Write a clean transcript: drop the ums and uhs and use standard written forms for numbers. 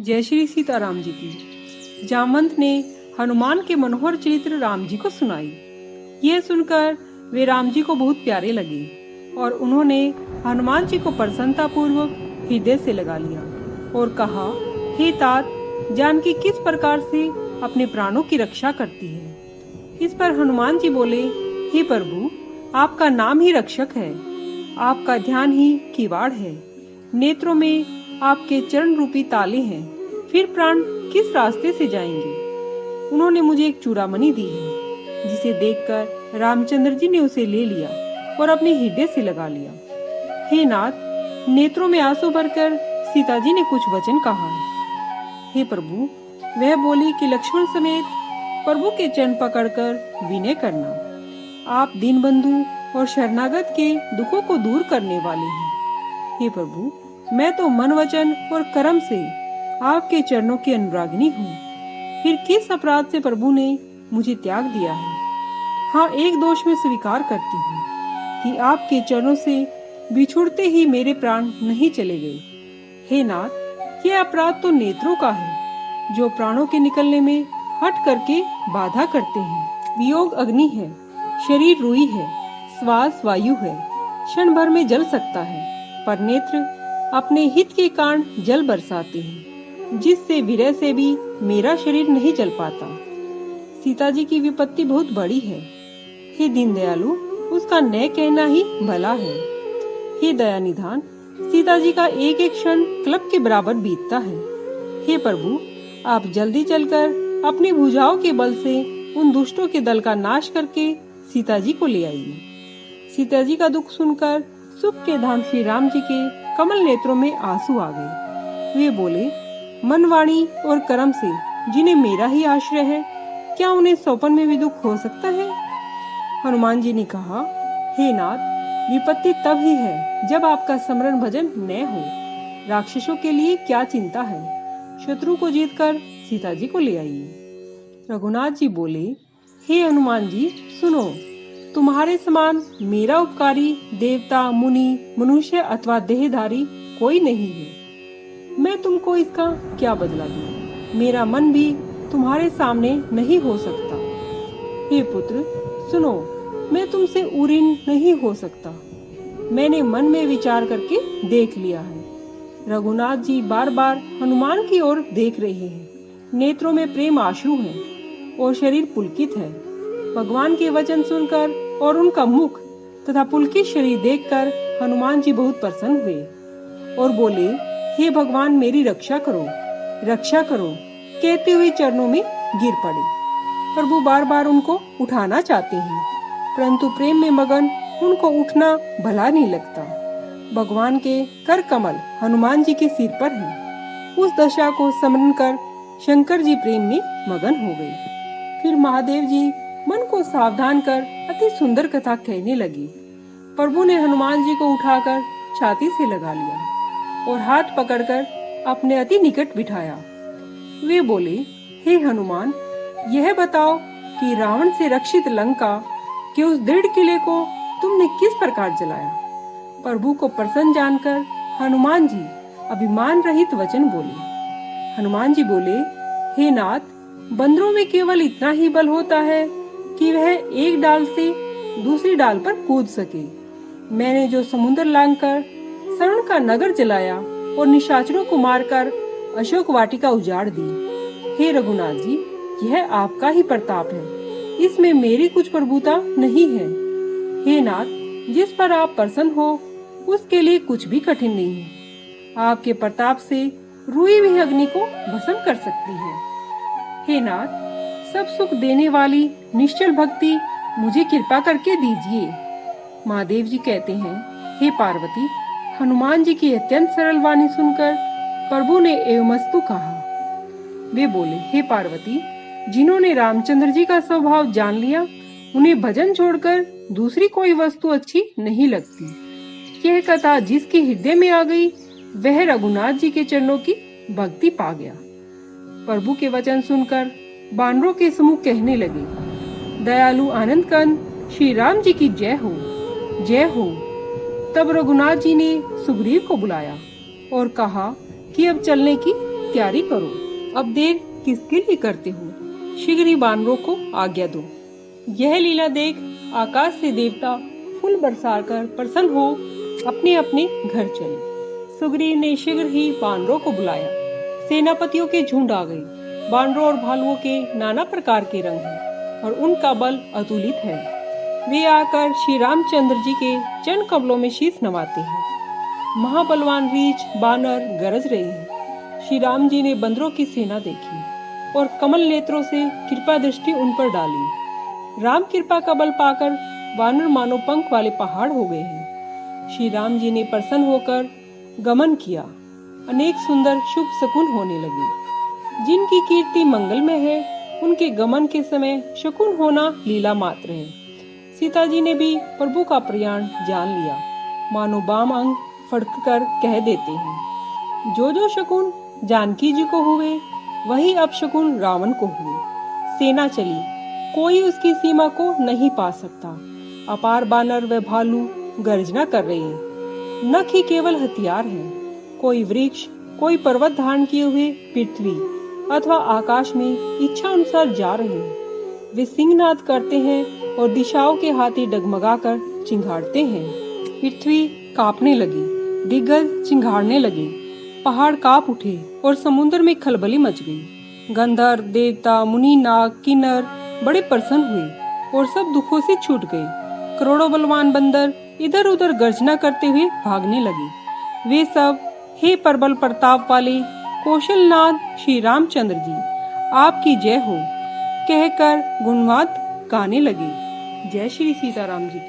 जय श्री सीताराम जी की। जामवंत ने हनुमान के मनोहर चरित्र राम जी को सुनाई। यह सुनकर वे राम जी को बहुत प्यारे लगे और उन्होंने हनुमान जी को प्रसन्नता पूर्वक हृदय से लगा लिया और कहा, हे तात, जानकी किस प्रकार से अपने प्राणों की रक्षा करती है। इस पर हनुमान जी बोले, हे प्रभु, आपका नाम ही रक्षक है, आपका ध्यान ही किवाड़ है, नेत्रों में आपके चरण रूपी ताले हैं, फिर प्राण किस रास्ते से जाएंगे। उन्होंने मुझे एक चूड़ामणि दी है, जिसे देखकर रामचंद्र जी ने उसे ले लिया और अपने हृदय से लगा लिया। हे नाथ, नेत्रों में आंसू भरकर सीता जी ने कुछ वचन कहा है। हे प्रभु, वह बोली कि लक्ष्मण समेत प्रभु के चरण पकड़कर विनय करना। आप दीनबंधु और शरणागत के दुखों को दूर करने वाले हैं। हे प्रभु, मैं तो मन वचन और कर्म से आपके चरणों की अनुरागिनी हूँ। फिर किस अपराध से प्रभु ने मुझे त्याग दिया है। हाँ, एक दोष में स्वीकार करती हूँ कि आपके चरणों से बिछुड़ते ही मेरे प्राण नहीं चले गए। हे नाथ, ये अपराध तो नेत्रों का है, जो प्राणों के निकलने में हट करके बाधा करते हैं। वियोग अग्नि है, शरीर रुई है, श्वास वायु है, क्षण भर में जल सकता है, पर नेत्र अपने हित के कारण जल बरसाते हैं, जिससे विरह से भी मेरा शरीर नहीं जल पाता। सीता जी की विपत्ति बहुत बड़ी है। हे दीन दयालु, उसका न कहना ही भला है। हे दया निधान, सीता जी का एक एक क्षण क्लब के बराबर बीतता है। हे प्रभु, आप जल्दी चलकर अपनी भुजाओं के बल से उन दुष्टों के दल का नाश करके सीता जी को ले आइए। सीता जी का दुख सुनकर सुख के धाम श्री राम जी के कमल नेत्रों में आंसू आ गए। वे बोले, मन वाणी और कर्म से जिन्हें मेरा ही आश्रय है, क्या उन्हें सौपन में भी दुख हो सकता है। हनुमान जी ने कहा, हे नाथ, विपत्ति तब ही है जब आपका स्मरण भजन न हो। राक्षसों के लिए क्या चिंता है, शत्रु को जीतकर सीता जी को ले आइए। रघुनाथ जी बोले, हे हनुमान जी, सुनो, तुम्हारे समान मेरा उपकारी देवता, मुनि, मनुष्य अथवा देहधारी कोई नहीं है। मैं तुमको इसका क्या बदला दूं? मेरा मन भी तुम्हारे सामने नहीं हो सकता। हे पुत्र, सुनो, मैं तुमसे ऊरीन नहीं हो सकता। मैंने मन में विचार करके देख लिया है। रघुनाथ जी बार बार हनुमान की ओर देख रहे हैं। नेत्रों में प्रेम आंसू है और शरीर पुलकित है। भगवान के वचन सुनकर और उनका मुख तथा पुलकित शरीर देखकर हनुमान जी बहुत प्रसन्न हुए और बोले, हे भगवान, मेरी रक्षा करो, रक्षा करो, कहते हुए चरणों में गिर पड़े। प्रभु बार बार उनको उठाना चाहते हैं, परंतु प्रेम में मगन उनको उठना भला नहीं लगता। भगवान के कर कमल हनुमान जी के सिर पर है। उस दशा को स्मरण कर शंकर जी प्रेम में मगन हो गए। फिर महादेव जी मन को सावधान कर अति सुंदर कथा कहने लगी। प्रभु ने हनुमान जी को उठाकर छाती से लगा लिया और हाथ पकड़कर अपने अति निकट बिठाया। वे बोले, हे हनुमान, यह बताओ कि रावण से रक्षित लंका के उस दृढ़ किले को तुमने किस प्रकार जलाया। प्रभु को प्रसन्न जानकर हनुमान जी अभिमान रहित वचन बोले। हनुमान जी बोले, हे नाथ, बंदरों में केवल इतना ही बल होता है कि वह एक डाल से दूसरी डाल पर कूद सके। मैंने जो समुद्र लांघकर सरण का नगर जलाया और निशाचरों को मारकर अशोक वाटिका उजाड़ दी। हे रघुनाथ जी, यह आपका ही प्रताप है, इसमें मेरी कुछ प्रभुता नहीं है। हे नाथ, जिस पर आप प्रसन्न हो उसके लिए कुछ भी कठिन नहीं है। आपके प्रताप से रुई हुई अग्नि को भस्म कर सकती है। हे नाथ, सब सुख देने वाली निश्चल भक्ति मुझे कृपा करके दीजिए। महादेव जी कहते हैं, हे पार्वती, हनुमान जी की अत्यंत सरल वाणी सुनकर प्रभु ने एवमस्तु कहा। वे बोले, हे पार्वती, जिन्होंने रामचंद्र जी का स्वभाव जान लिया, उन्हें भजन छोड़कर दूसरी कोई वस्तु अच्छी नहीं लगती। यह कथा जिसके हृदय में आ गई, वह रघुनाथ जी के चरणों की भक्ति पा गया। प्रभु के वचन सुनकर बानरों के समूह कहने लगे, दयालु आनंद कंद श्री राम जी की जय हो, जय हो। तब रघुनाथ जी ने सुग्रीव को बुलाया और कहा कि अब चलने की तैयारी करो, अब देर किसके लिए करते हो? शीघ्र ही बानरों को आज्ञा दो। यह लीला देख आकाश से देवता फूल बरसाकर प्रसन्न हो अपने अपने घर चले। सुग्रीव ने शीघ्र ही बानरों को बुलाया। सेनापतियों के झुंड आ गए। बानरों और भालुओं के नाना प्रकार के रंग हैं और उनका बल अतुलित है। वे आकर श्री रामचंद्र जी के चरण कमलों में शीश नवाते हैं। महाबलवान रीछ बानर गरज रहे हैं। श्री राम जी ने बंदरों की सेना देखी और कमल नेत्रों से कृपा दृष्टि उन पर डाली। राम कृपा का बल पाकर वानर मानो पंख वाले पहाड़ हो गए हैं। श्री राम जी ने प्रसन्न होकर गमन किया। अनेक सुंदर शुभ शकुन होने लगे। जिनकी कीर्ति मंगलमय है उनके गमन के समय शकुन होना लीला मात्र है। सीता जी ने भी प्रभु का प्रयाण जान लिया। मानो बाम अंग फड़ककर कह देते हैं, जो जो शकुन जानकी जी को हुए वही अब शकुन रावण को हुए। सेना चली, कोई उसकी सीमा को नहीं पा सकता। अपार बानर व भालू गर्जना कर रहे हैं। नख ही केवल हथियार हैं। कोई वृक्ष, कोई पर्वत धारण किए हुए पृथ्वी अथवा आकाश में इच्छा अनुसार जा रहे हैं। वे सिंहनाद करते हैं और दिशाओं के हाथी डगमगाकर चिंघाड़ते हैं। पृथ्वी कांपने लगी, दिग्गज चिंघाड़ने लगे, पहाड़ कांप उठे और समुद्र में खलबली मच गई। गंधर्व, देवता, मुनि, नाग, किन्नर बड़े प्रसन्न हुए और सब दुखों से छूट गए। करोड़ों बलवान बंदर इधर उधर गर्जना करते हुए भागने लगे। वे सब, हे प्रबल प्रताप वाले कौशलनाथ श्री रामचंद्र जी, आपकी जय हो कहकर गुणवाद गाने लगे। जय श्री सीताराम जी की।